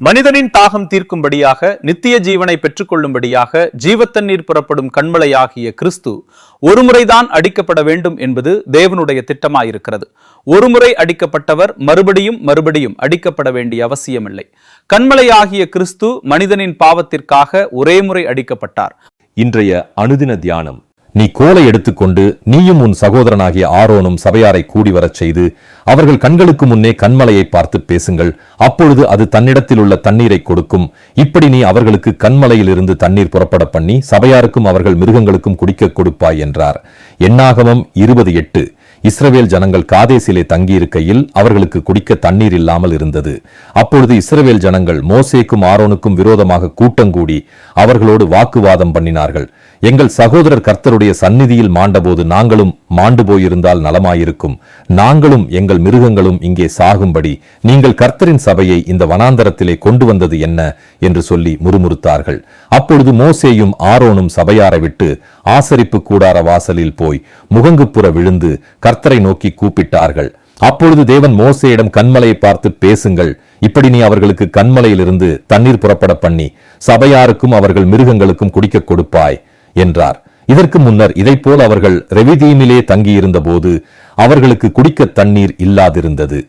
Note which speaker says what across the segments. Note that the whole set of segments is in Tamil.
Speaker 1: மனிதனின் தாகம் தீர்க்கும்படியாக நித்திய ஜீவனை பெற்றுக்கொள்ளும்படியாக ஜீவத்தண்ணீர் புறப்படும் கண்மலையாகிய கிறிஸ்து ஒருமுறைதான் அடிக்கப்பட வேண்டும் என்பது தேவனுடைய திட்டமாயிருக்கிறது. ஒருமுறை அடிக்கப்பட்டவர் மறுபடியும் மறுபடியும் அடிக்கப்பட வேண்டிய அவசியமில்லை. கண்மலையாகிய கிறிஸ்து மனிதனின் பாவத்திற்காக ஒரே முறை அடிக்கப்பட்டார்.
Speaker 2: இன்றைய அனுதின தியானம். நீ கோலை எடுத்துக்கொண்டு நீயும் உன் சகோதரனாகிய ஆரோனும் சபையாரை கூடி வரச் செய்து அவர்கள் கண்களுக்கு முன்னே கண்மலையை பார்த்து பேசுங்கள். அப்பொழுது அது தன்னிடத்தில் உள்ள தண்ணீரை கொடுக்கும். இப்படி நீ அவர்களுக்கு கண்மலையிலிருந்து தண்ணீர் புறப்பட பண்ணி சபையாருக்கும் அவர்கள் மிருகங்களுக்கும் குடிக்க கொடுப்பாய் என்றார். எண்ணாகமம் 20:8. இஸ்ரவேல் ஜனங்கள் காதேசிலே தங்கியிருக்கையில் அவர்களுக்கு குடிக்க தண்ணீர் இல்லாமல் இருந்தது. அப்பொழுது இஸ்ரவேல் ஜனங்கள் மோசேக்கும் ஆரோனுக்கும் விரோதமாக கூட்டங்கூடி அவர்களோடு வாக்குவாதம் பண்ணினார்கள். எங்கள் சகோதரர் கர்த்தருடைய சந்நிதியில் மாண்டபோது நாங்களும் மாண்டு போயிருந்தால் நலமாயிருக்கும். நாங்களும் எங்கள் மிருகங்களும் இங்கே சாகும்படி நீங்கள் கர்த்தரின் சபையை இந்த வனாந்தரத்திலே கொண்டு வந்தது என்ன என்று சொல்லி முறுமுறுத்தார்கள். அப்பொழுது மோசேயும் ஆரோனும் சபையாரை விட்டு ஆசரிப்பு கூடார வாசலில் போய் முகங்குப்புற விழுந்து கர்த்தரை நோக்கி கூப்பிட்டார்கள். அப்பொழுது தேவன் மோசேயிடம் கண்மலையை பார்த்து பேசுங்கள். இப்படி நீ அவர்களுக்கு கண்மலையிலிருந்து தண்ணீர் புறப்பட பண்ணி சபையாருக்கும் அவர்கள் மிருகங்களுக்கும் குடிக்க கொடுப்பாய் என்றார். இதற்கு முன்னர் இதைப்போல் அவர்கள் ரெவிதீமிலே தங்கியிருந்த போது அவர்களுக்கு குடிக்க தண்ணீர் இல்லாதிருந்தது.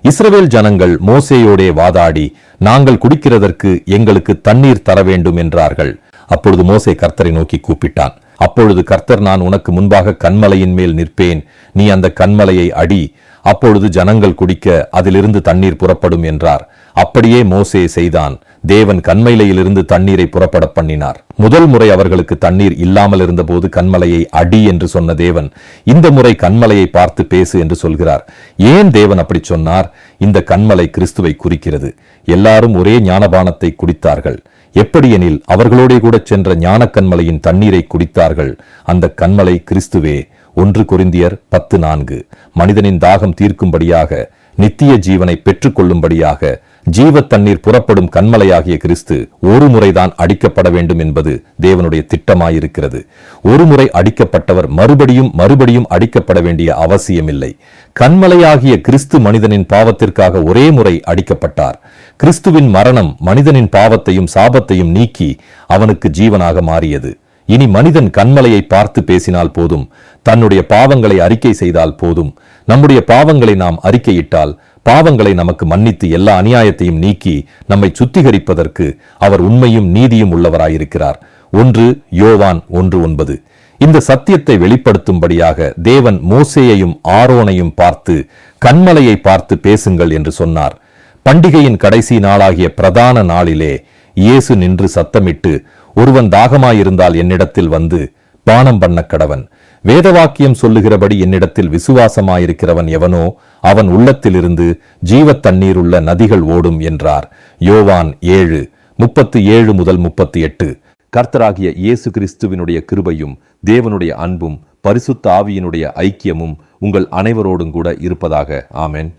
Speaker 2: இஸ்ரவேல் ஜனங்கள் மோசேயோடே வாதாடி நாங்கள் குடிக்கிறதற்கு எங்களுக்கு தண்ணீர் தர வேண்டும் என்றார்கள். அப்பொழுது மோசே கர்த்தரை நோக்கி கூப்பிட்டான். அப்பொழுது கர்த்தர், நான் உனக்கு முன்பாக கண்மலையின் மேல் நிற்பேன், நீ அந்த கண்மலையை அடி, அப்பொழுது ஜனங்கள் குடிக்க அதிலிருந்து தண்ணீர் புறப்படும் என்றார். அப்படியே மோசே செய்தான். தேவன் கண்மலையிலிருந்து தண்ணீரை புறப்பட பண்ணினார். முதல் முறை அவர்களுக்கு தண்ணீர் இல்லாமல் இருந்தபோது கண்மலையை அடி என்று சொன்ன தேவன் இந்த முறை கண்மலையை பார்த்து பேசு என்று சொல்கிறார். ஏன் தேவன் அப்படி சொன்னார்? இந்த கண்மலை கிறிஸ்துவை குறிக்கிறது. எல்லாரும் ஒரே ஞானபானத்தை குடித்தார்கள். எப்படியெனில் அவர்களோடே கூட சென்ற ஞான கண்மலையின் தண்ணீரை குடித்தார்கள். அந்த கண்மலை கிறிஸ்துவே. 1 கொரிந்தியர் 10:4. மனிதனின் தாகம் தீர்க்கும்படியாக நித்திய ஜீவனை பெற்றுக் கொள்ளும்படியாக ஜீவ தண்ணீர் புறப்படும் கண்மலையாகிய கிறிஸ்து ஒரு முறைதான் அடிக்கப்பட வேண்டும் என்பது தேவனுடைய திட்டமாயிருக்கிறது. ஒரு முறை அடிக்கப்பட்டவர் மறுபடியும் மறுபடியும் அடிக்கப்பட வேண்டிய அவசியமில்லை. கண்மலையாகிய கிறிஸ்து மனிதனின் பாவத்திற்காக ஒரே முறை அடிக்கப்பட்டார். கிறிஸ்துவின் மரணம் மனிதனின் பாவத்தையும் சாபத்தையும் நீக்கி அவனுக்கு ஜீவனாக மாறியது. இனி மனிதன் கண்மலையை பார்த்து பேசினால் போதும், தன்னுடைய பாவங்களை அறிக்கை செய்தால் போதும். நம்முடைய பாவங்களை நாம் அறிக்கையிட்டால் பாவங்களை நமக்கு மன்னித்து எல்லா அநியாயத்தையும் நீக்கி நம்மை சுத்திகரிப்பதற்கு அவர் உண்மையும் நீதியும் உள்ளவராயிருக்கிறார். 1 யோவான் 1:9. இந்த சத்தியத்தை வெளிப்படுத்தும்படியாக தேவன் மோசேயையும் ஆரோனையும் பார்த்து கண்மலையை பார்த்து பேசுங்கள் என்று சொன்னார். பண்டிகையின் கடைசி நாளாகிய பிரதான நாளிலே இயேசு நின்று சத்தமிட்டு, ஒருவன் தாகமாயிருந்தால் என்னிடத்தில் வந்து பானம் பண்ண கடவன். வேதவாக்கியம் சொல்லுகிறபடி என்னிடத்தில் விசுவாசமாயிருக்கிறவன் எவனோ அவன் உள்ளத்திலிருந்து ஜீவ தண்ணீர் உள்ள நதிகள் ஓடும் என்றார். யோவான் 7:37-38. கர்த்தராகிய இயேசு கிறிஸ்துவினுடைய கிருபையும் தேவனுடைய அன்பும் பரிசுத்த ஆவியினுடைய ஐக்கியமும் உங்கள் அனைவரோடும் கூட இருப்பதாக. ஆமென்.